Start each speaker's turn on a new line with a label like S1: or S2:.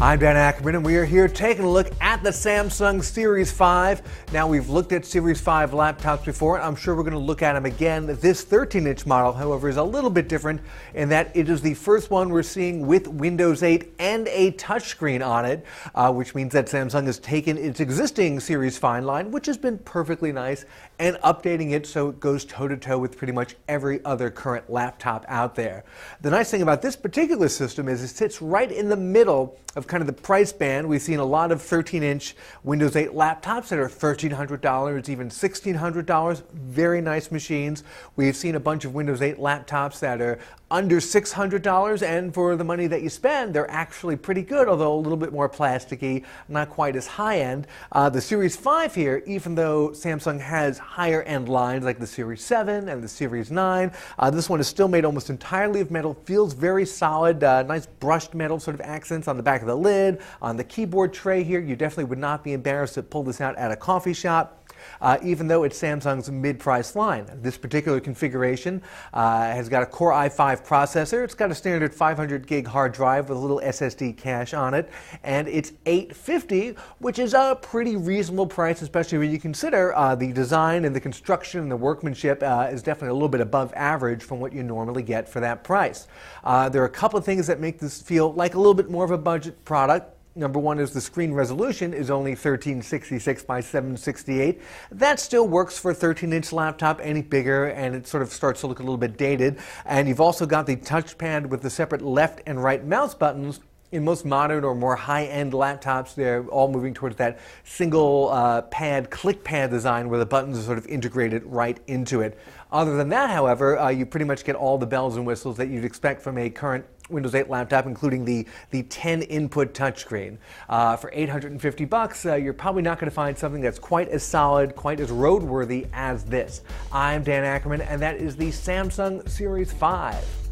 S1: I'm Dan Ackerman, and we are here taking a look at the Samsung Series 5. Now, we've looked at Series 5 laptops before, and I'm sure we're going to look at them again. This 13-inch model, however, is a little bit different in that it is the first one we're seeing with Windows 8 and a touchscreen on it, which means that Samsung has taken its existing Series 5 line, which has been perfectly nice, and updating it so it goes toe-to-toe with pretty much every other current laptop out there. The nice thing about this particular system is it sits right in the middle of kind of the price band. We've seen a lot of 13-inch Windows 8 laptops that are $1,300, even $1,600. Very nice machines. We've seen a bunch of Windows 8 laptops that are under $600, and for the money that you spend, they're actually pretty good, although a little bit more plasticky, not quite as high-end. The Series 5 here, even though Samsung has higher-end lines like the Series 7 and the Series 9, this one is still made almost entirely of metal, feels very solid, nice brushed metal sort of accents on the back of the lid, on the keyboard tray here. You definitely would not be embarrassed to pull this out at a coffee shop. Even though it's Samsung's mid-price line. This particular configuration has got a Core i5 processor. It's got a standard 500 gig hard drive with a little SSD cache on it, and it's $850, which is a pretty reasonable price, especially when you consider the design and the construction and the workmanship is definitely a little bit above average from what you normally get for that price. There are a couple of things that make this feel like a little bit more of a budget product. Number one is the screen resolution is only 1366 by 768. That still works for a 13-inch laptop. Any bigger, and it sort of starts to look a little bit dated. And you've also got the touchpad with the separate left and right mouse buttons. In most modern or more high-end laptops, they're all moving towards that single pad, click pad design where the buttons are sort of integrated right into it. Other than that, however, you pretty much get all the bells and whistles that you'd expect from a current Windows 8 laptop, including the 10-input touchscreen. For $850, you're probably not going to find something that's quite as solid, quite as roadworthy as this. I'm Dan Ackerman, and that is the Samsung Series 5.